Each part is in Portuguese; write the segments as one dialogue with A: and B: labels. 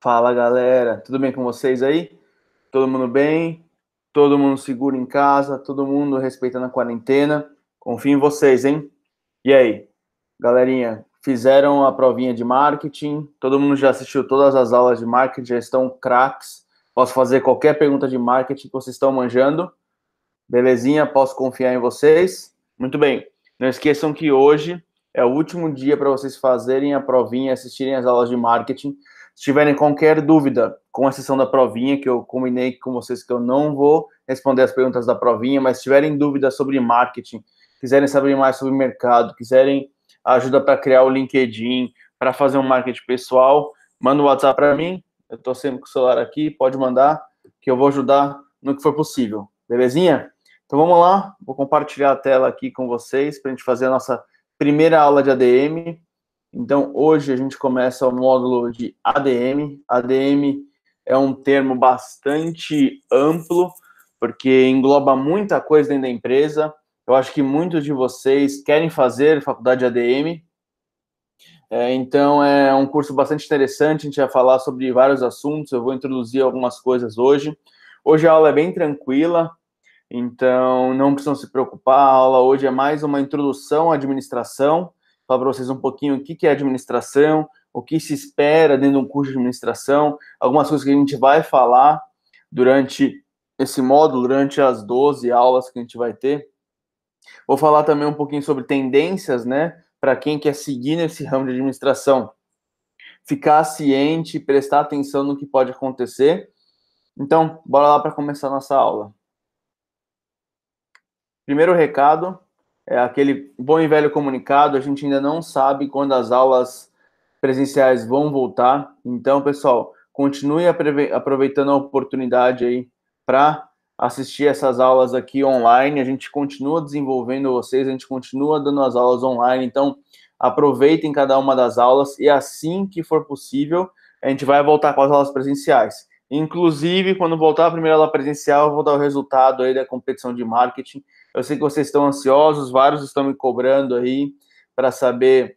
A: Fala galera, tudo bem com vocês aí? Todo mundo bem? Todo mundo seguro em casa? Todo mundo respeitando a quarentena? Confio em vocês, hein? E aí, galerinha, fizeram a provinha de marketing? Todo mundo já assistiu todas as aulas de marketing? Já estão craques? Posso fazer qualquer pergunta de marketing que vocês estão manjando? Belezinha? Posso confiar em vocês? Muito bem. Não esqueçam que hoje é o último dia para vocês fazerem a provinha, assistirem as aulas de marketing. Se tiverem qualquer dúvida, com exceção da provinha, que eu combinei com vocês que eu não vou responder as perguntas da provinha, mas se tiverem dúvidas sobre marketing, quiserem saber mais sobre mercado, quiserem ajuda para criar o LinkedIn, para fazer um marketing pessoal, manda um WhatsApp para mim. Eu estou sempre com o celular aqui, pode mandar, que eu vou ajudar no que for possível. Belezinha? Então vamos lá, vou compartilhar a tela aqui com vocês para a gente fazer a nossa primeira aula de ADM. Então hoje a gente começa o módulo de ADM. ADM é um termo bastante amplo, porque engloba muita coisa dentro da empresa. Eu acho que muitos de vocês querem fazer faculdade de ADM. Então é um curso bastante interessante, a gente vai falar sobre vários assuntos, eu vou introduzir algumas coisas hoje. Hoje a aula é bem tranquila, então, não precisam se preocupar, a aula hoje é mais uma introdução à administração, falar para vocês um pouquinho o que é administração, o que se espera dentro de um curso de administração, algumas coisas que a gente vai falar durante esse módulo, durante as 12 aulas que a gente vai ter. Vou falar também um pouquinho sobre tendências, né, para quem quer seguir nesse ramo de administração, ficar ciente, prestar atenção no que pode acontecer. Então, bora lá para começar a nossa aula. Primeiro recado é aquele bom e velho comunicado. A gente ainda não sabe quando as aulas presenciais vão voltar. Então, pessoal, continue aproveitando a oportunidade aí para assistir essas aulas aqui online. A gente continua desenvolvendo vocês, a gente continua dando as aulas online. Então, aproveitem cada uma das aulas e assim que for possível, a gente vai voltar com as aulas presenciais. Inclusive, quando voltar a primeira aula presencial, eu vou dar o resultado aí da competição de marketing. Eu sei que vocês estão ansiosos, vários estão me cobrando aí para saber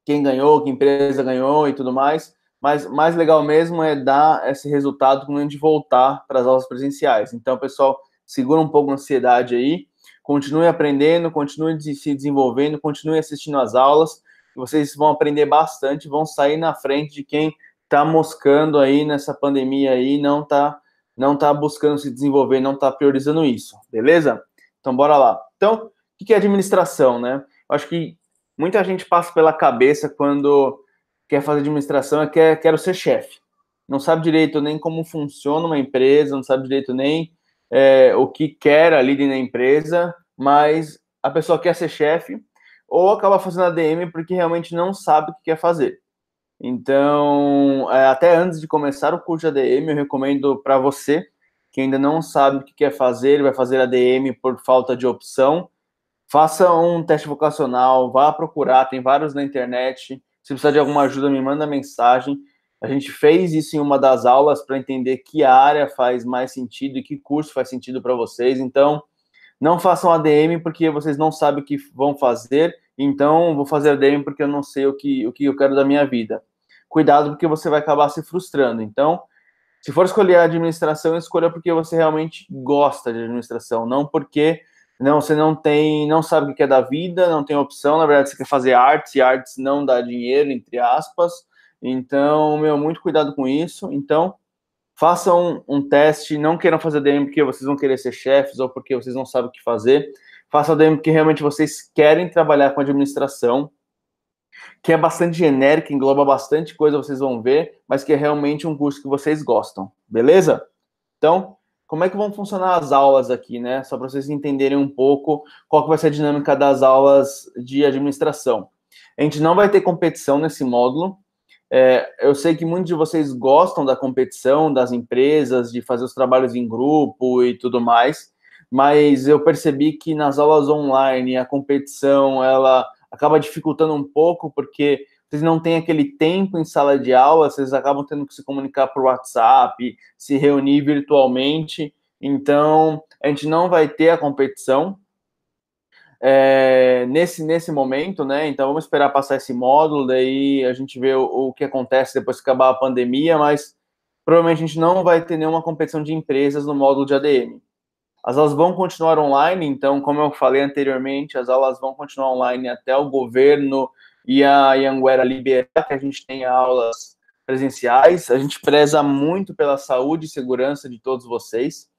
A: quem ganhou, que empresa ganhou e tudo mais, mas mais legal mesmo é dar esse resultado quando a gente voltar para as aulas presenciais. Então, pessoal, segura um pouco a ansiedade aí, continue aprendendo, continue se desenvolvendo, continue assistindo às aulas, e vocês vão aprender bastante, vão sair na frente de quem está moscando aí nessa pandemia aí, não tá buscando se desenvolver, não está priorizando isso, beleza? Então, bora lá. Então, o que é administração, né? Eu acho que muita gente passa pela cabeça quando quer fazer administração e quero ser chefe. Não sabe direito nem como funciona uma empresa, não sabe direito nem o que quer ali dentro da empresa, mas a pessoa quer ser chefe ou acaba fazendo ADM porque realmente não sabe o que quer fazer. Então, até antes de começar o curso de ADM, eu recomendo para você que ainda não sabe o que quer fazer, vai fazer ADM por falta de opção, faça um teste vocacional, vá procurar, tem vários na internet. Se precisar de alguma ajuda, me manda mensagem. A gente fez isso em uma das aulas para entender que área faz mais sentido e que curso faz sentido para vocês. Então, não façam ADM porque vocês não sabem o que vão fazer. Então, vou fazer ADM porque eu não sei o que eu quero da minha vida. Cuidado, porque você vai acabar se frustrando. Então, se for escolher a administração, escolha porque você realmente gosta de administração, não porque você não sabe o que é da vida, não tem opção, na verdade você quer fazer artes, e artes não dá dinheiro, entre aspas. Então, muito cuidado com isso. Então, façam um teste, não queiram fazer DM porque vocês vão querer ser chefes ou porque vocês não sabem o que fazer. Façam DM porque realmente vocês querem trabalhar com administração, que é bastante genérico, engloba bastante coisa, vocês vão ver, mas que é realmente um curso que vocês gostam, beleza? Então, como é que vão funcionar as aulas aqui, né? Só para vocês entenderem um pouco qual que vai ser a dinâmica das aulas de administração. A gente não vai ter competição nesse módulo. Eu sei que muitos de vocês gostam da competição, das empresas, de fazer os trabalhos em grupo e tudo mais, mas eu percebi que nas aulas online a competição, ela acaba dificultando um pouco, porque vocês não têm aquele tempo em sala de aula, vocês acabam tendo que se comunicar por WhatsApp, se reunir virtualmente, então a gente não vai ter a competição. nesse momento, né? Então vamos esperar passar esse módulo, daí a gente vê o que acontece depois que acabar a pandemia, mas provavelmente a gente não vai ter nenhuma competição de empresas no módulo de ADM. As aulas vão continuar online, então, como eu falei anteriormente, as aulas vão continuar online até o governo e a Anhanguera liberar que a gente tenha aulas presenciais. A gente preza muito pela saúde e segurança de todos vocês.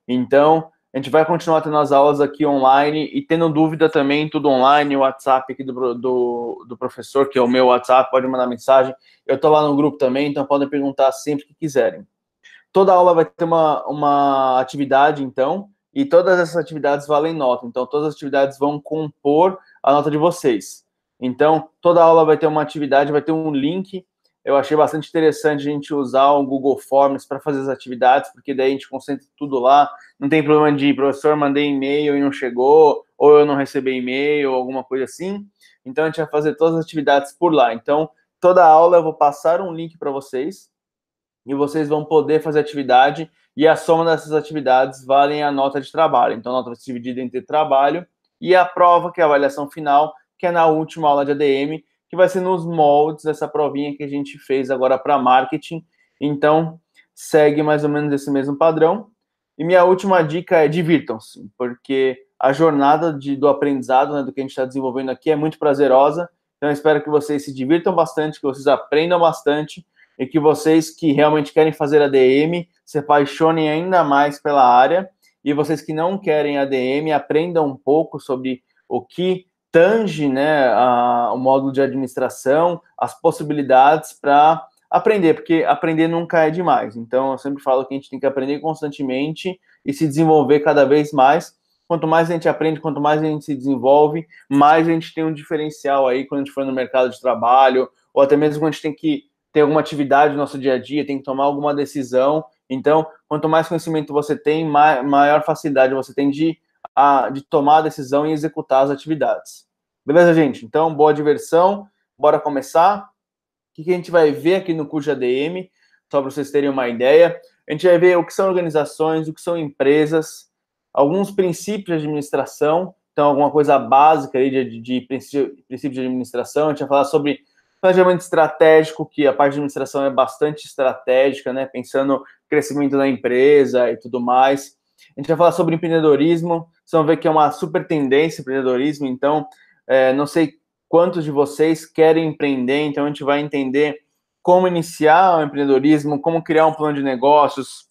A: Então, a gente vai continuar tendo as aulas aqui online e tendo dúvida também, tudo online, o WhatsApp aqui do professor, que é o meu WhatsApp, pode mandar mensagem. Eu estou lá no grupo também, então podem perguntar sempre que quiserem. Toda aula vai ter uma atividade, então, e todas essas atividades valem nota. Então, todas as atividades vão compor a nota de vocês. Então, toda aula vai ter uma atividade, vai ter um link. Eu achei bastante interessante a gente usar o Google Forms para fazer as atividades, porque daí a gente concentra tudo lá. Não tem problema de, professor, mandei e-mail e não chegou, ou eu não recebi e-mail, ou alguma coisa assim. Então, a gente vai fazer todas as atividades por lá. Então, toda aula eu vou passar um link para vocês, e vocês vão poder fazer atividade, e a soma dessas atividades valem a nota de trabalho. Então, a nota vai ser dividida entre trabalho e a prova, que é a avaliação final, que é na última aula de ADM, que vai ser nos moldes dessa provinha que a gente fez agora para marketing. Então, segue mais ou menos esse mesmo padrão. E minha última dica é divirtam-se, porque a jornada do aprendizado, né, do que a gente está desenvolvendo aqui, é muito prazerosa. Então, eu espero que vocês se divirtam bastante, que vocês aprendam bastante, e que vocês que realmente querem fazer ADM se apaixonem ainda mais pela área, e vocês que não querem ADM aprendam um pouco sobre o que tange, né, o módulo de administração, as possibilidades para aprender, porque aprender nunca é demais. Então, eu sempre falo que a gente tem que aprender constantemente e se desenvolver cada vez mais. Quanto mais a gente aprende, quanto mais a gente se desenvolve, mais a gente tem um diferencial aí quando a gente for no mercado de trabalho, ou até mesmo quando a gente tem que ter alguma atividade no nosso dia a dia, tem que tomar alguma decisão. Então, quanto mais conhecimento você tem, maior facilidade você tem de tomar a decisão e executar as atividades. Beleza, gente? Então, boa diversão. Bora começar. O que a gente vai ver aqui no curso de ADM, só para vocês terem uma ideia? A gente vai ver o que são organizações, o que são empresas, alguns princípios de administração, então alguma coisa básica aí de princípio de administração. A gente vai falar sobre planejamento estratégico, que a parte de administração é bastante estratégica, né? Pensando no crescimento da empresa e tudo mais. A gente vai falar sobre empreendedorismo. Vocês vão ver que é uma super tendência empreendedorismo. Então, não sei quantos de vocês querem empreender, então a gente vai entender como iniciar o empreendedorismo, como criar um plano de negócios,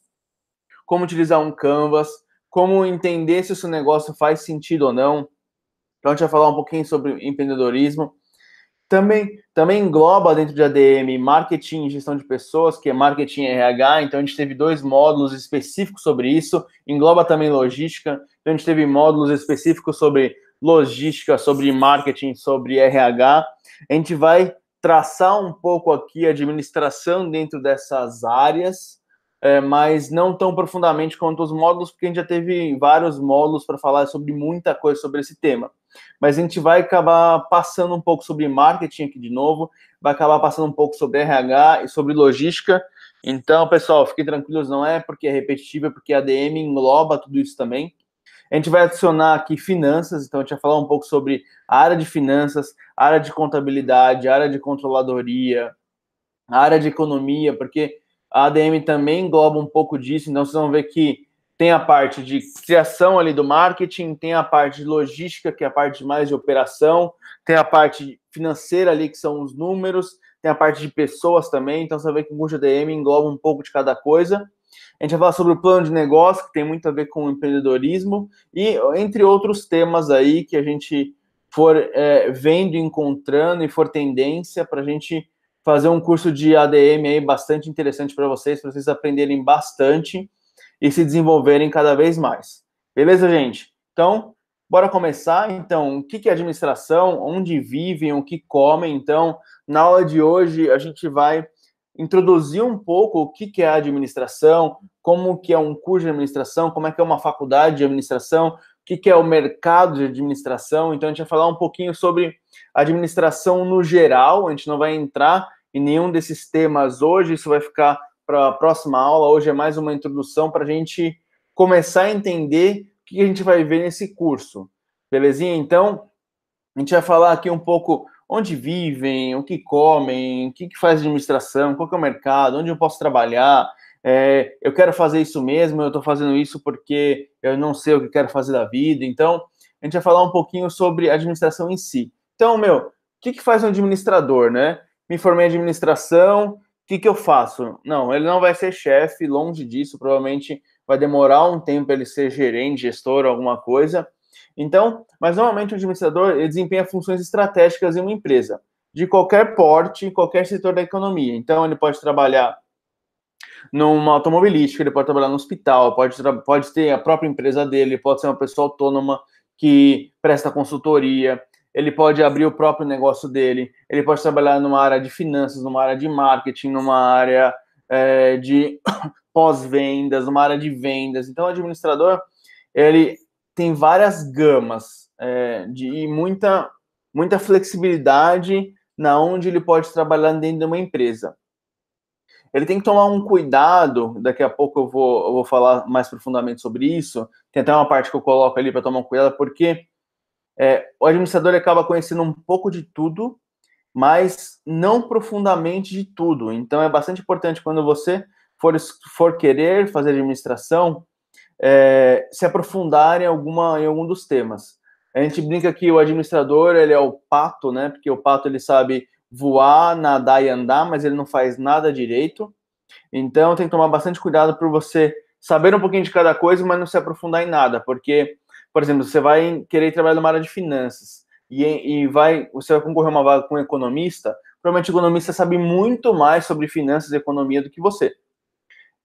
A: como utilizar um Canvas, como entender se o seu negócio faz sentido ou não. Então, a gente vai falar um pouquinho sobre empreendedorismo. Também engloba dentro de ADM marketing e gestão de pessoas, que é marketing e RH. Então, a gente teve 2 módulos específicos sobre isso. Engloba também logística. Então, a gente teve módulos específicos sobre logística, sobre marketing, sobre RH. A gente vai traçar um pouco aqui a administração dentro dessas áreas, mas não tão profundamente quanto os módulos, porque a gente já teve vários módulos para falar sobre muita coisa sobre esse tema. Mas a gente vai acabar passando um pouco sobre marketing aqui de novo, vai acabar passando um pouco sobre RH e sobre logística. Então, pessoal, fiquem tranquilos, não é porque é repetitivo, é porque a ADM engloba tudo isso também. A gente vai adicionar aqui finanças, então a gente vai falar um pouco sobre a área de finanças, a área de contabilidade, a área de controladoria, a área de economia, porque a ADM também engloba um pouco disso, então vocês vão ver que tem a parte de criação ali do marketing, tem a parte de logística, que é a parte mais de operação, tem a parte financeira ali, que são os números, tem a parte de pessoas também, então você vai ver que o curso de ADM engloba um pouco de cada coisa. A gente vai falar sobre o plano de negócio, que tem muito a ver com o empreendedorismo, e entre outros temas aí que a gente for vendo, encontrando e for tendência para a gente fazer um curso de ADM aí bastante interessante para vocês aprenderem bastante e se desenvolverem cada vez mais. Beleza, gente? Então, bora começar. Então, o que é administração? Onde vivem? O que comem? Então, na aula de hoje, a gente vai introduzir um pouco o que é a administração, como que é um curso de administração, como é que é uma faculdade de administração, o que é o mercado de administração. Então, a gente vai falar um pouquinho sobre administração no geral. A gente não vai entrar em nenhum desses temas hoje, isso vai ficar para a próxima aula. Hoje é mais uma introdução para a gente começar a entender o que a gente vai ver nesse curso. Belezinha? Então, a gente vai falar aqui um pouco onde vivem, o que comem, o que faz administração, qual que é o mercado, onde eu posso trabalhar. Eu quero fazer isso mesmo, eu estou fazendo isso porque eu não sei o que quero fazer da vida. Então, a gente vai falar um pouquinho sobre a administração em si. Então, o que faz um administrador, né? Me formei em administração, o que eu faço? Não, ele não vai ser chefe, longe disso, provavelmente vai demorar um tempo ele ser gerente, gestor, alguma coisa. Então, mas normalmente o administrador ele desempenha funções estratégicas em uma empresa, de qualquer porte, qualquer setor da economia. Então, ele pode trabalhar numa automobilística, ele pode trabalhar no hospital, pode ter a própria empresa dele, pode ser uma pessoa autônoma que presta consultoria, ele pode abrir o próprio negócio dele, ele pode trabalhar numa área de finanças, numa área de marketing, numa área de pós-vendas, numa área de vendas. Então, o administrador, ele tem várias gamas de muita flexibilidade na onde ele pode trabalhar dentro de uma empresa. Ele tem que tomar um cuidado, daqui a pouco eu vou falar mais profundamente sobre isso, tem até uma parte que eu coloco ali para tomar um cuidado, porque o administrador acaba conhecendo um pouco de tudo, mas não profundamente de tudo. Então é bastante importante quando você for querer fazer administração, se aprofundar em algum dos temas. A gente brinca que o administrador ele é o pato, né? Porque o pato ele sabe voar, nadar e andar, mas ele não faz nada direito. Então tem que tomar bastante cuidado por você saber um pouquinho de cada coisa, mas não se aprofundar em nada, porque, por exemplo, você vai querer trabalhar numa área de finanças você vai concorrer a uma vaga com um economista, provavelmente o economista sabe muito mais sobre finanças e economia do que você.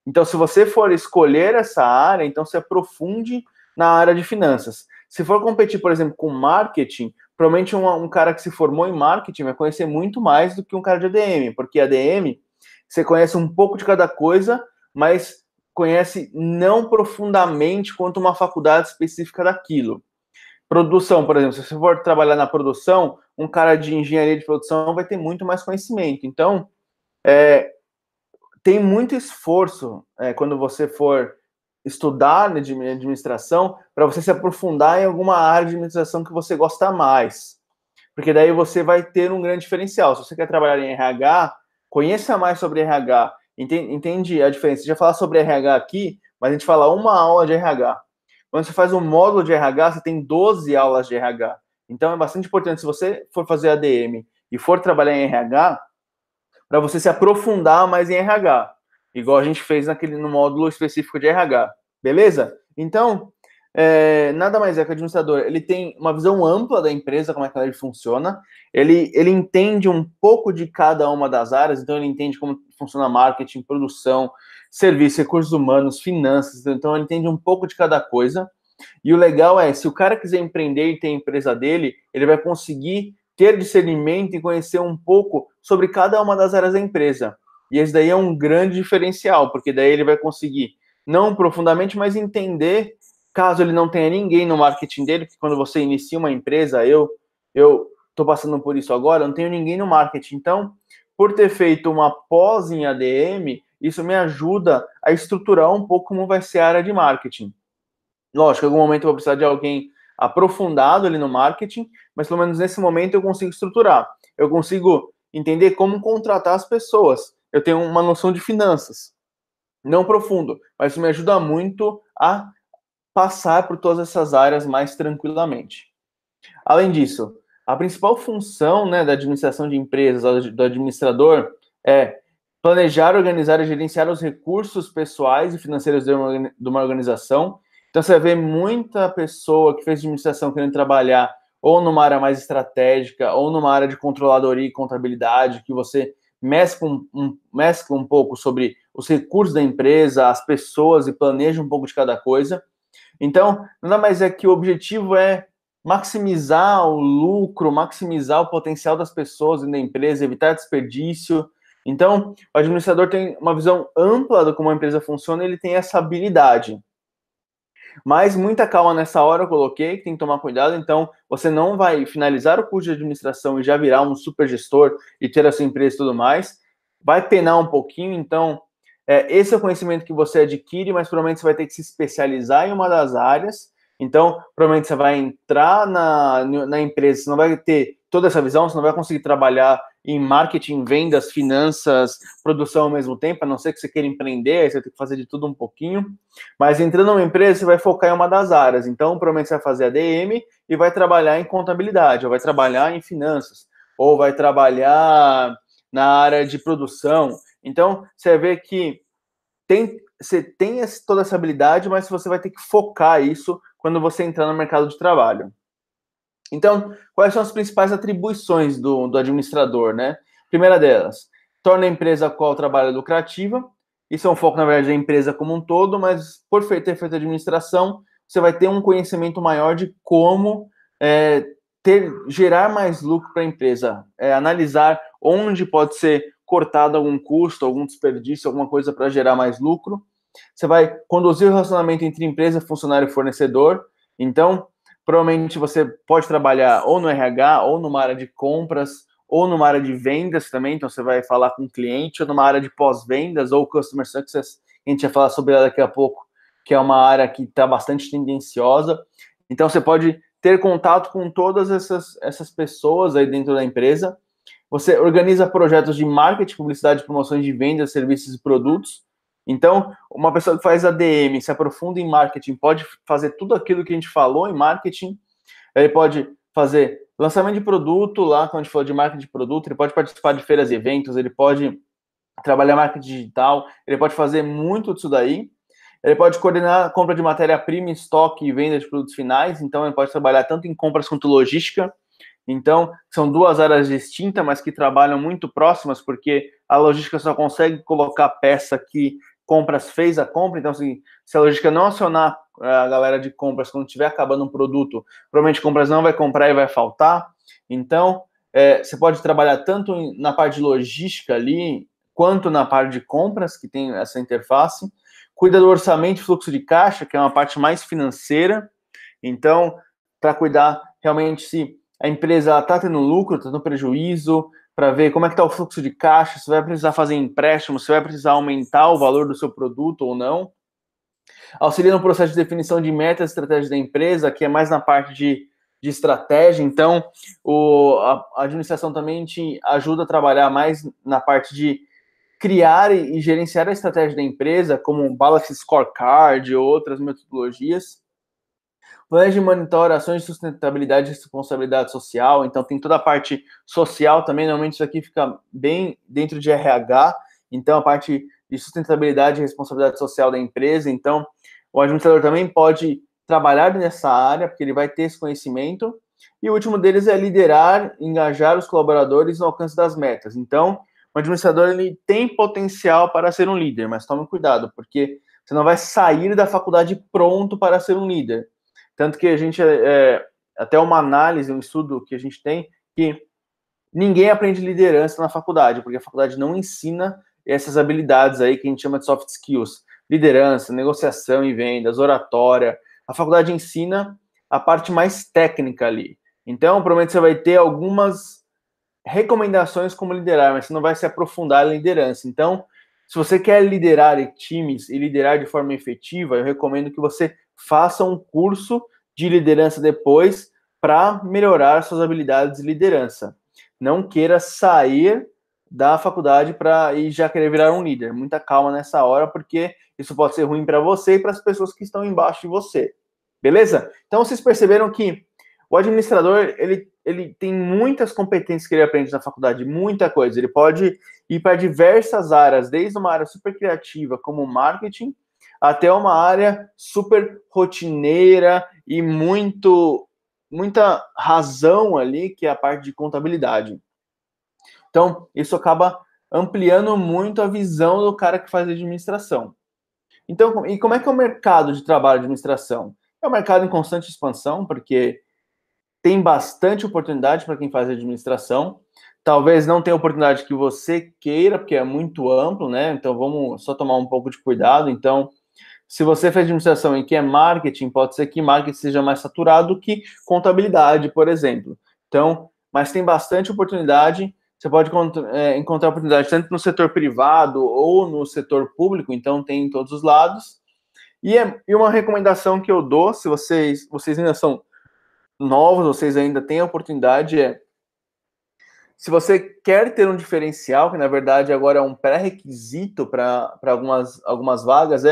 A: Então, se você for escolher essa área, então se aprofunde na área de finanças. Se for competir, por exemplo, com marketing, provavelmente um cara que se formou em marketing vai conhecer muito mais do que um cara de ADM, porque ADM, você conhece um pouco de cada coisa, mas conhece não profundamente quanto uma faculdade específica daquilo. Produção, por exemplo, se você for trabalhar na produção, um cara de engenharia de produção vai ter muito mais conhecimento. Então, tem muito esforço quando você for estudar de administração para você se aprofundar em alguma área de administração que você gosta mais. Porque daí você vai ter um grande diferencial. Se você quer trabalhar em RH, conheça mais sobre RH. Entende a diferença? A gente já falar sobre RH aqui, mas a gente fala uma aula de RH. Quando você faz um módulo de RH, você tem 12 aulas de RH. Então é bastante importante, se você for fazer ADM e for trabalhar em RH, para você se aprofundar mais em RH, igual a gente fez no módulo específico de RH, beleza? Então, nada mais é que o administrador, ele tem uma visão ampla da empresa, como é que ela funciona, ele entende um pouco de cada uma das áreas, então ele entende como funciona marketing, produção, serviço, recursos humanos, finanças, então ele entende um pouco de cada coisa, e o legal é, se o cara quiser empreender e ter a empresa dele, ele vai conseguir ter discernimento e conhecer um pouco sobre cada uma das áreas da empresa. E esse daí é um grande diferencial, porque daí ele vai conseguir, não profundamente, mas entender, caso ele não tenha ninguém no marketing dele, que quando você inicia uma empresa, eu estou passando por isso agora, eu não tenho ninguém no marketing. Então, por ter feito uma pós em ADM, isso me ajuda a estruturar um pouco como vai ser a área de marketing. Lógico, em algum momento eu vou precisar de alguém aprofundado ali no marketing, mas pelo menos nesse momento eu consigo estruturar. Eu consigo entender como contratar as pessoas. Eu tenho uma noção de finanças. Não profundo, mas isso me ajuda muito a passar por todas essas áreas mais tranquilamente. Além disso, a principal função, né, da administração de empresas, do administrador, é planejar, organizar e gerenciar os recursos pessoais e financeiros de uma organização. Então, você vê muita pessoa que fez administração querendo trabalhar ou numa área mais estratégica, ou numa área de controladoria e contabilidade, que você mescla um pouco sobre os recursos da empresa, as pessoas, e planeja um pouco de cada coisa. Então, nada mais é que o objetivo é maximizar o lucro, maximizar o potencial das pessoas e da empresa, evitar desperdício. Então, o administrador tem uma visão ampla de como a empresa funciona e ele tem essa habilidade. Mas muita calma nessa hora eu coloquei, que tem que tomar cuidado. Então, você não vai finalizar o curso de administração e já virar um super gestor e ter a sua empresa e tudo mais. Vai penar um pouquinho, então, esse é o conhecimento que você adquire, mas provavelmente você vai ter que se especializar em uma das áreas. Então, provavelmente você vai entrar na empresa, você não vai ter toda essa visão, você não vai conseguir trabalhar em marketing, vendas, finanças, produção ao mesmo tempo, a não ser que você queira empreender, aí você tem que fazer de tudo um pouquinho. Mas entrando numa empresa, você vai focar em uma das áreas. Então, provavelmente você vai fazer ADM e vai trabalhar em contabilidade, ou vai trabalhar em finanças, ou vai trabalhar na área de produção. Então, você vê que você tem toda essa habilidade, mas você vai ter que focar isso quando você entrar no mercado de trabalho. Então, quais são as principais atribuições do administrador, né? Primeira delas, torna a empresa a qual trabalha lucrativa. Isso é um foco, na verdade, da empresa como um todo, mas por ter feito administração, você vai ter um conhecimento maior de como gerar mais lucro para a empresa, analisar onde pode ser cortado algum custo, algum desperdício, alguma coisa para gerar mais lucro. Você vai conduzir o relacionamento entre empresa, funcionário e fornecedor. Então, provavelmente você pode trabalhar ou no RH, ou numa área de compras, ou numa área de vendas também. Então, você vai falar com o cliente, ou numa área de pós-vendas, ou Customer Success. A gente vai falar sobre ela daqui a pouco, que é uma área que está bastante tendenciosa. Então, você pode ter contato com todas essas pessoas aí dentro da empresa. Você organiza projetos de marketing, publicidade, promoções de vendas, serviços e produtos. Então, uma pessoa que faz ADM, se aprofunda em marketing, pode fazer tudo aquilo que a gente falou em marketing. Ele pode fazer lançamento de produto, lá quando a gente falou de marketing de produto, ele pode participar de feiras e eventos, ele pode trabalhar marketing digital, ele pode fazer muito disso daí. Ele pode coordenar a compra de matéria-prima, estoque e venda de produtos finais. Então, ele pode trabalhar tanto em compras quanto logística. Então, são duas áreas distintas, mas que trabalham muito próximas, porque a logística só consegue colocar a peça que compras fez a compra. Então, se a logística não acionar a galera de compras quando estiver acabando um produto, provavelmente compras não vai comprar e vai faltar. Então, você pode trabalhar tanto na parte de logística ali, quanto na parte de compras, que tem essa interface. Cuida do orçamento e fluxo de caixa, que é uma parte mais financeira. Então, para cuidar realmente se a empresa está tendo lucro, está tendo prejuízo, para ver como é que está o fluxo de caixa, se vai precisar fazer empréstimo, se vai precisar aumentar o valor do seu produto ou não. Auxilia no processo de definição de metas e estratégias da empresa, que é mais na parte de estratégia. Então, a administração também te ajuda a trabalhar mais na parte de criar e gerenciar a estratégia da empresa, como um Balance Scorecard ou outras metodologias. Planeja e monitora ações de sustentabilidade e responsabilidade social. Então, tem toda a parte social também. Normalmente, isso aqui fica bem dentro de RH. Então, a parte de sustentabilidade e responsabilidade social da empresa. Então, o administrador também pode trabalhar nessa área, porque ele vai ter esse conhecimento. E o último deles é liderar, engajar os colaboradores no alcance das metas. Então, o administrador ele tem potencial para ser um líder, mas tome cuidado, porque você não vai sair da faculdade pronto para ser um líder. Tanto que a gente, até uma análise, um estudo que a gente tem, que ninguém aprende liderança na faculdade, porque a faculdade não ensina essas habilidades aí que a gente chama de soft skills. Liderança, negociação e vendas, oratória. A faculdade ensina a parte mais técnica ali. Então, provavelmente você vai ter algumas recomendações como liderar, mas você não vai se aprofundar em liderança. Então, se você quer liderar times e liderar de forma efetiva, eu recomendo que você faça um curso de liderança depois para melhorar suas habilidades de liderança. Não queira sair da faculdade e já querer virar um líder. Muita calma nessa hora, porque isso pode ser ruim para você e para as pessoas que estão embaixo de você. Beleza? Então, vocês perceberam que o administrador, ele tem muitas competências que ele aprende na faculdade, muita coisa. Ele pode ir para diversas áreas, desde uma área super criativa, como marketing, até uma área super rotineira e muita razão ali, que é a parte de contabilidade. Então, isso acaba ampliando muito a visão do cara que faz administração. Então, e como é que é o mercado de trabalho de administração? É um mercado em constante expansão, porque tem bastante oportunidade para quem faz administração. Talvez não tenha oportunidade que você queira, porque é muito amplo, né? Então, vamos só tomar um pouco de cuidado. Então, se você faz administração e quer marketing, pode ser que marketing seja mais saturado que contabilidade, por exemplo. Então, mas tem bastante oportunidade. Você pode encontrar oportunidade tanto no setor privado ou no setor público, então tem em todos os lados. E uma recomendação que eu dou, se vocês ainda são novos, vocês ainda têm a oportunidade, se você quer ter um diferencial, que na verdade agora é um pré-requisito para algumas vagas,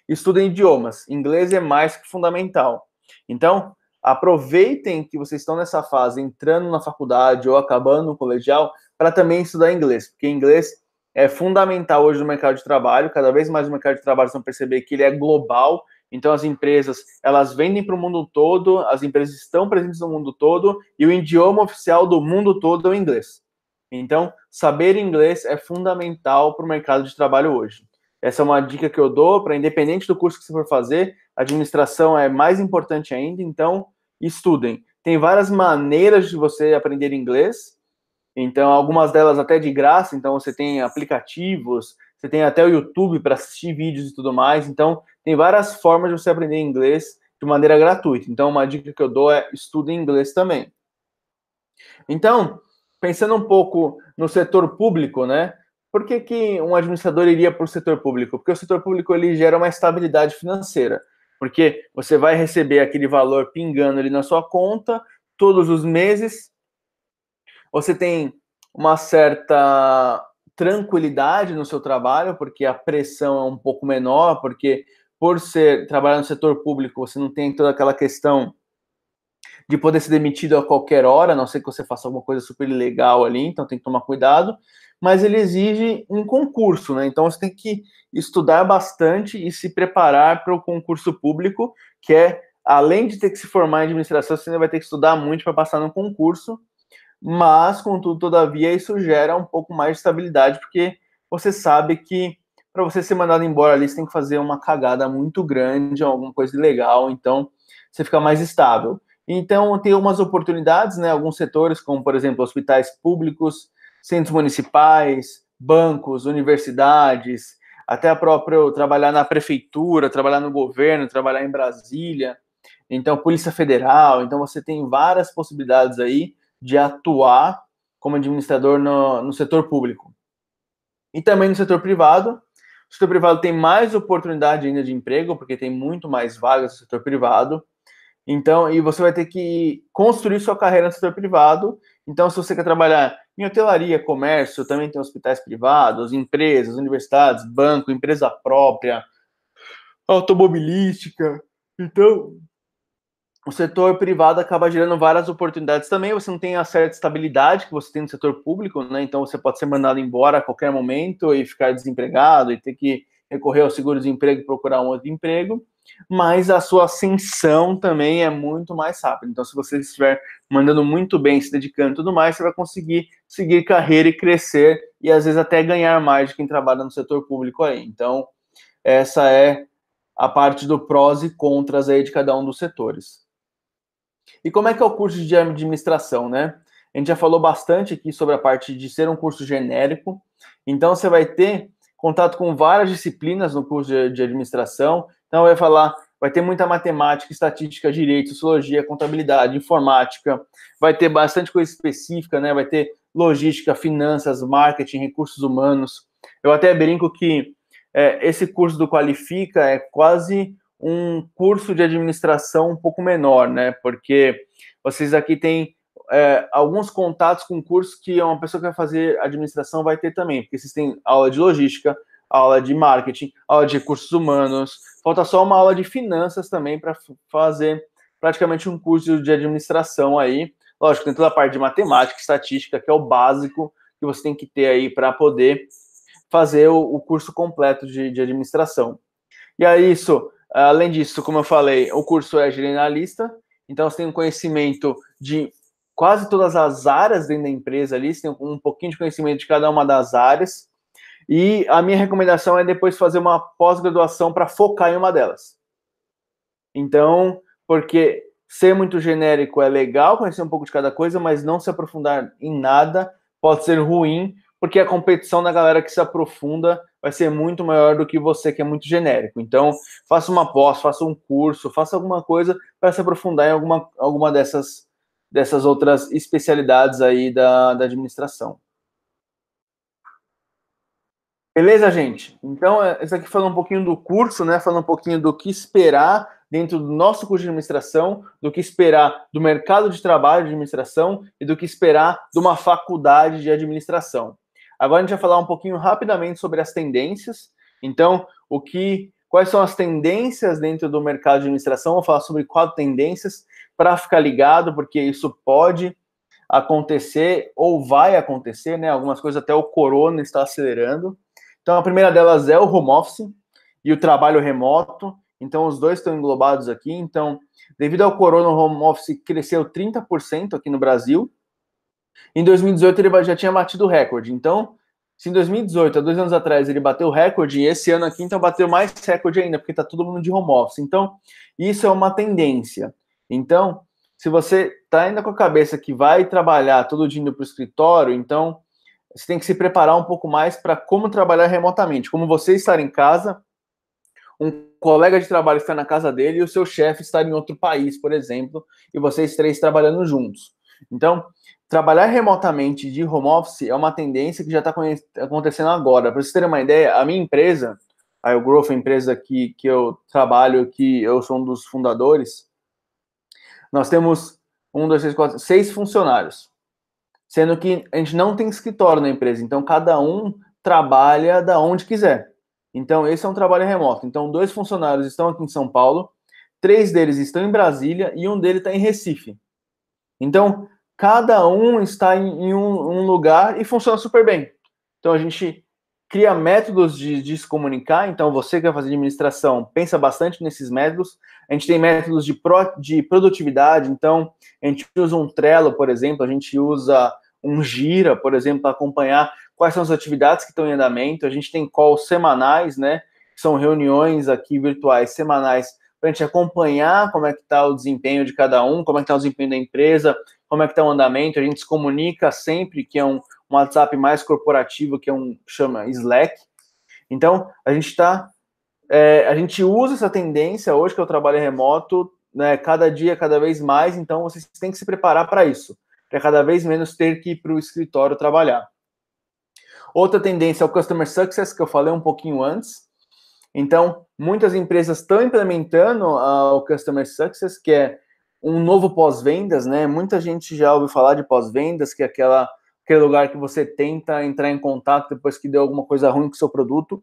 A: estudem idiomas. Inglês é mais que fundamental. Então, aproveitem que vocês estão nessa fase, entrando na faculdade ou acabando no colegial, para também estudar inglês, porque inglês é fundamental hoje no mercado de trabalho. Cada vez mais o mercado de trabalho vão perceber que ele é global. Então, as empresas, elas vendem para o mundo todo, as empresas estão presentes no mundo todo, e o idioma oficial do mundo todo é o inglês. Então, saber inglês é fundamental para o mercado de trabalho hoje. Essa é uma dica que eu dou para, independente do curso que você for fazer, administração é mais importante ainda, então estudem. Tem várias maneiras de você aprender inglês, então algumas delas até de graça, então você tem aplicativos, você tem até o YouTube para assistir vídeos e tudo mais, então tem várias formas de você aprender inglês de maneira gratuita. Então uma dica que eu dou é estude inglês também. Então, pensando um pouco no setor público, né? Por que um administrador iria para o setor público? Porque o setor público ele gera uma estabilidade financeira, porque você vai receber aquele valor pingando ali na sua conta todos os meses, você tem uma certa tranquilidade no seu trabalho, porque a pressão é um pouco menor, porque por trabalhar no setor público, você não tem toda aquela questão de poder ser demitido a qualquer hora, a não ser que você faça alguma coisa super ilegal ali, então tem que tomar cuidado, mas ele exige um concurso, né? Então você tem que estudar bastante e se preparar para o concurso público, que além de ter que se formar em administração, você ainda vai ter que estudar muito para passar no concurso, mas, contudo, todavia, isso gera um pouco mais de estabilidade, porque você sabe que para você ser mandado embora ali, você tem que fazer uma cagada muito grande, alguma coisa ilegal, então você fica mais estável. Então, tem algumas oportunidades, né? Alguns setores, como, por exemplo, hospitais públicos, centros municipais, bancos, universidades, até a própria trabalhar na prefeitura, trabalhar no governo, trabalhar em Brasília, então, Polícia Federal. Então, você tem várias possibilidades aí de atuar como administrador no setor público. E também no setor privado. O setor privado tem mais oportunidade ainda de emprego, porque tem muito mais vagas no setor privado. Então, e você vai ter que construir sua carreira no setor privado. Então, se você quer trabalhar em hotelaria, comércio, também tem hospitais privados, empresas, universidades, banco, empresa própria, automobilística. Então, o setor privado acaba gerando várias oportunidades também. Você não tem a certa estabilidade que você tem no setor público, né? Então você pode ser mandado embora a qualquer momento e ficar desempregado e ter que recorrer ao seguro-desemprego e procurar um outro emprego. Mas a sua ascensão também é muito mais rápida. Então, se você estiver mandando muito bem, se dedicando e tudo mais, você vai conseguir seguir carreira e crescer e às vezes até ganhar mais de quem trabalha no setor público aí. Então, essa é a parte do prós e contras aí de cada um dos setores. E como é que é o curso de administração, né? A gente já falou bastante aqui sobre a parte de ser um curso genérico. Então, você vai ter contato com várias disciplinas no curso de administração. Então, vai ter muita matemática, estatística, direito, sociologia, contabilidade, informática. Vai ter bastante coisa específica, né? Vai ter logística, finanças, marketing, recursos humanos. Eu até brinco que esse curso do Qualifica é quase um curso de administração um pouco menor, né? Porque vocês aqui têm alguns contatos com cursos que uma pessoa que vai fazer administração vai ter também, porque vocês têm aula de logística, aula de marketing, aula de recursos humanos, falta só uma aula de finanças também para fazer praticamente um curso de administração aí. Lógico, tem toda a parte de matemática, estatística, que é o básico que você tem que ter aí para poder fazer o curso completo de administração. E aí, além disso, como eu falei, o curso é generalista, então você tem um conhecimento de quase todas as áreas dentro da empresa ali, você tem um pouquinho de conhecimento de cada uma das áreas, e a minha recomendação é depois fazer uma pós-graduação para focar em uma delas. Então, porque ser muito genérico é legal, conhecer um pouco de cada coisa, mas não se aprofundar em nada pode ser ruim, porque a competição da galera que se aprofunda vai ser muito maior do que você que é muito genérico. Então, faça uma pós, faça um curso, faça alguma coisa para se aprofundar em alguma dessas outras especialidades aí da administração. Beleza, gente? Então, isso aqui falando um pouquinho do curso, né? Falando um pouquinho do que esperar dentro do nosso curso de administração, do que esperar do mercado de trabalho de administração e do que esperar de uma faculdade de administração. Agora a gente vai falar um pouquinho rapidamente sobre as tendências. Então, quais são as tendências dentro do mercado de administração? Vou falar sobre 4 tendências para ficar ligado, porque isso pode acontecer ou vai acontecer, né? Algumas coisas até o corona está acelerando. Então, a primeira delas é o home office e o trabalho remoto. Então, os dois estão englobados aqui. Então, devido ao corona, o home office cresceu 30% aqui no Brasil. Em 2018, ele já tinha batido o recorde. Então, se em 2018, há 2 anos atrás, ele bateu o recorde, e esse ano aqui, então, bateu mais recorde ainda, porque está todo mundo de home office. Então, isso é uma tendência. Então, se você está ainda com a cabeça que vai trabalhar todo dia indo para o escritório, então você tem que se preparar um pouco mais para como trabalhar remotamente. Como você estar em casa, um colega de trabalho está na casa dele e o seu chefe está em outro país, por exemplo, e vocês 3 trabalhando juntos. Então, trabalhar remotamente de home office é uma tendência que já está acontecendo agora. Para vocês terem uma ideia, a minha empresa, a iGrowth, a empresa que eu trabalho, que eu sou um dos fundadores, nós temos 6 funcionários. Sendo que a gente não tem escritório na empresa, então cada um trabalha da onde quiser. Então, esse é um trabalho remoto. Então, 2 funcionários estão aqui em São Paulo, 3 deles estão em Brasília e um deles está em Recife. Então, cada um está em um lugar e funciona super bem. Então, a gente cria métodos de se comunicar. Então, você que vai fazer administração, pensa bastante nesses métodos. A gente tem métodos de produtividade. Então, a gente usa um Trello, por exemplo, a gente usa um Gira, por exemplo, para acompanhar quais são as atividades que estão em andamento. A gente tem calls semanais, né? São reuniões aqui virtuais semanais para a gente acompanhar como é que está o desempenho de cada um, como é que está o desempenho da empresa, como é que está o andamento. A gente se comunica sempre, que é um WhatsApp mais corporativo, que chama Slack. Então, a gente usa essa tendência hoje, que é o trabalho remoto, né, cada dia, cada vez mais. Então, vocês têm que se preparar para isso, para cada vez menos ter que ir para o escritório trabalhar. Outra tendência é o Customer Success, que eu falei um pouquinho antes. Então, muitas empresas estão implementando o Customer Success, que é um novo pós-vendas, né? Muita gente já ouviu falar de pós-vendas, que é aquele lugar que você tenta entrar em contato depois que deu alguma coisa ruim com o seu produto.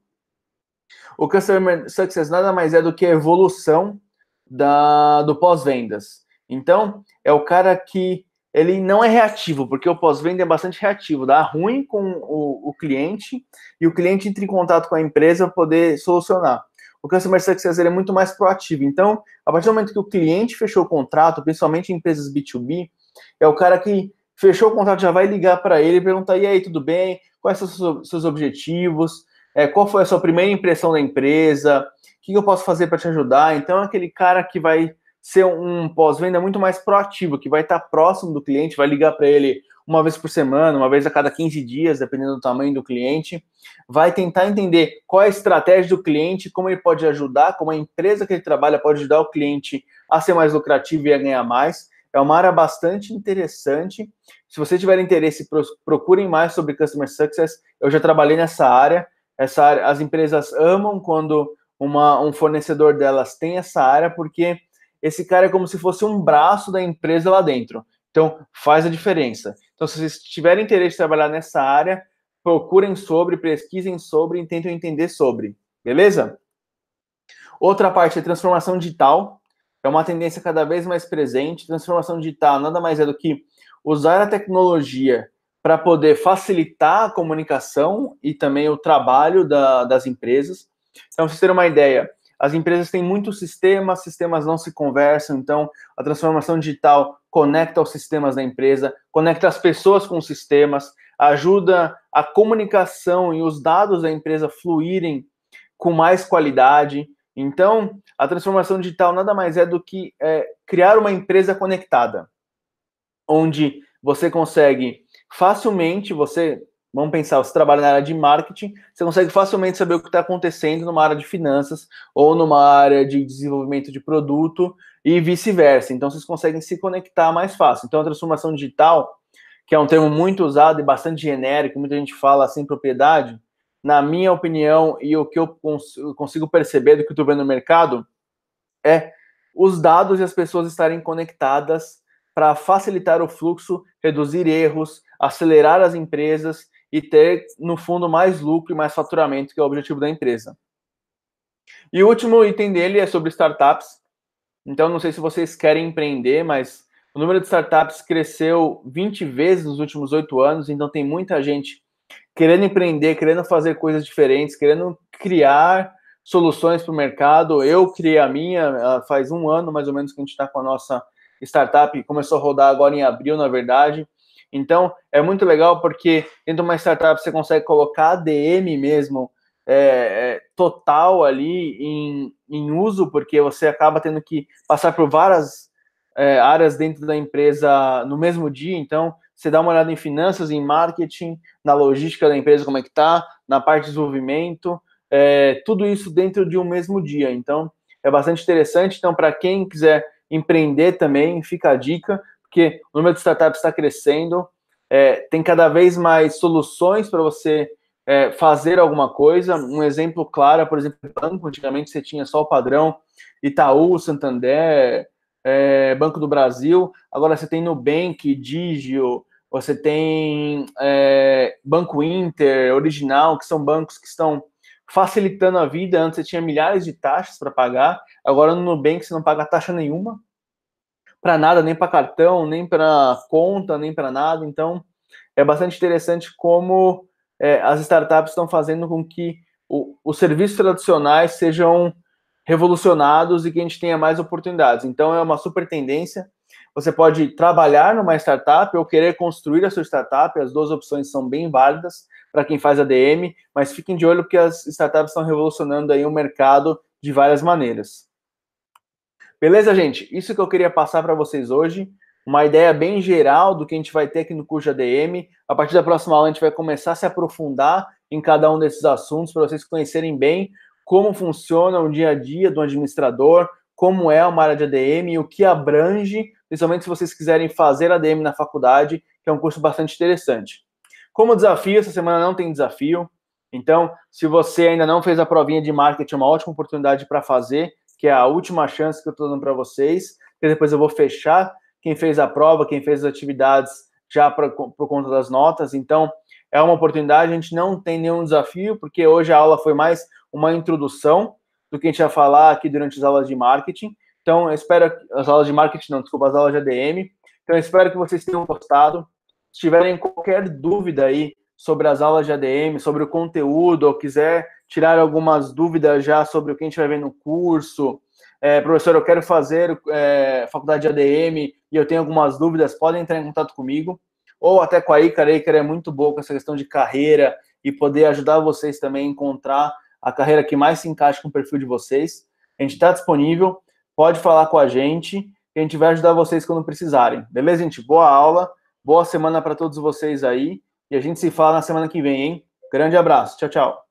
A: O Customer Success nada mais é do que a evolução do pós-vendas. Então, é o cara que ele não é reativo, porque o pós-venda é bastante reativo, dá ruim com o cliente e o cliente entra em contato com a empresa para poder solucionar. O Customer Success é muito mais proativo. Então, a partir do momento que o cliente fechou o contrato, principalmente em empresas B2B, é o cara que fechou o contrato, já vai ligar para ele e perguntar: e aí, tudo bem? Quais são os seus objetivos? Qual foi a sua primeira impressão da empresa? O que eu posso fazer para te ajudar? Então, é aquele cara que vai ser um pós-venda muito mais proativo, que vai estar próximo do cliente, vai ligar para ele uma vez por semana, uma vez a cada 15 dias, dependendo do tamanho do cliente, vai tentar entender qual é a estratégia do cliente, como ele pode ajudar, como a empresa que ele trabalha pode ajudar o cliente a ser mais lucrativo e a ganhar mais. É uma área bastante interessante. Se você tiver interesse, procurem mais sobre Customer Success. Eu já trabalhei nessa área. Essa área, as empresas amam quando um fornecedor delas tem essa área, porque esse cara é como se fosse um braço da empresa lá dentro. Então, faz a diferença. Então, se vocês tiverem interesse em trabalhar nessa área, procurem sobre, pesquisem sobre e tentem entender sobre. Beleza? Outra parte é transformação digital. É uma tendência cada vez mais presente. Transformação digital nada mais é do que usar a tecnologia para poder facilitar a comunicação e também o trabalho das empresas. Então, para vocês terem uma ideia, as empresas têm muitos sistemas não se conversam, então a transformação digital conecta os sistemas da empresa, conecta as pessoas com os sistemas, ajuda a comunicação e os dados da empresa fluírem com mais qualidade. Então, a transformação digital nada mais é do que criar uma empresa conectada, onde você consegue facilmente, vamos pensar, você trabalha na área de marketing, você consegue facilmente saber o que está acontecendo numa área de finanças ou numa área de desenvolvimento de produto e vice-versa. Então, vocês conseguem se conectar mais fácil. Então, a transformação digital, que é um termo muito usado e bastante genérico, muita gente fala sem propriedade, na minha opinião, e o que eu consigo perceber do que eu estou vendo no mercado, é os dados e as pessoas estarem conectadas para facilitar o fluxo, reduzir erros, acelerar as empresas e ter, no fundo, mais lucro e mais faturamento, que é o objetivo da empresa. E o último item dele é sobre startups. Então, não sei se vocês querem empreender, mas o número de startups cresceu 20 vezes nos últimos 8 anos, então tem muita gente querendo empreender, querendo fazer coisas diferentes, querendo criar soluções para o mercado. Eu criei a minha faz um ano, mais ou menos, que a gente está com a nossa startup, começou a rodar agora em abril, na verdade. Então, é muito legal porque dentro de uma startup você consegue colocar ADM mesmo, total ali em uso, porque você acaba tendo que passar por várias áreas dentro da empresa no mesmo dia. Então, você dá uma olhada em finanças, em marketing, na logística da empresa, como é que está, na parte de desenvolvimento, tudo isso dentro de um mesmo dia. Então, é bastante interessante. Então, para quem quiser empreender também, fica a dica, porque o número de startups está crescendo, tem cada vez mais soluções para você fazer alguma coisa. Um exemplo claro, por exemplo, banco. Antigamente você tinha só o padrão Itaú, Santander, Banco do Brasil. Agora você tem Nubank, Digio, você tem Banco Inter, Original, que são bancos que estão facilitando a vida. Antes você tinha milhares de taxas para pagar, agora no Nubank você não paga taxa nenhuma para nada, nem para cartão, nem para conta, nem para nada. Então, é bastante interessante como as startups estão fazendo com que os serviços tradicionais sejam revolucionados e que a gente tenha mais oportunidades. Então, é uma super tendência. Você pode trabalhar numa startup ou querer construir a sua startup. As duas opções são bem válidas para quem faz ADM, mas fiquem de olho porque as startups estão revolucionando aí o mercado de várias maneiras. Beleza, gente? Isso que eu queria passar para vocês hoje. Uma ideia bem geral do que a gente vai ter aqui no curso de ADM. A partir da próxima aula, a gente vai começar a se aprofundar em cada um desses assuntos para vocês conhecerem bem como funciona o dia a dia do administrador, como é uma área de ADM e o que abrange, principalmente se vocês quiserem fazer ADM na faculdade, que é um curso bastante interessante. Como desafio, essa semana não tem desafio. Então, se você ainda não fez a provinha de marketing, é uma ótima oportunidade para fazer, que é a última chance que eu estou dando para vocês, e depois eu vou fechar quem fez a prova, quem fez as atividades já por conta das notas. Então, é uma oportunidade, a gente não tem nenhum desafio, porque hoje a aula foi mais uma introdução do que a gente vai falar aqui durante as aulas de marketing. Então, eu espero, as aulas de marketing não, desculpa, as aulas de ADM. Então, eu espero que vocês tenham gostado. Se tiverem qualquer dúvida aí sobre as aulas de ADM, sobre o conteúdo, ou quiser tirar algumas dúvidas já sobre o que a gente vai ver no curso, professor, eu quero fazer faculdade de ADM e eu tenho algumas dúvidas, podem entrar em contato comigo, ou até com a Icar. A Icar é muito boa com essa questão de carreira e poder ajudar vocês também a encontrar a carreira que mais se encaixa com o perfil de vocês. A gente está disponível, pode falar com a gente, que a gente vai ajudar vocês quando precisarem. Beleza, gente? Boa aula, boa semana para todos vocês aí, e a gente se fala na semana que vem, hein? Grande abraço, tchau, tchau.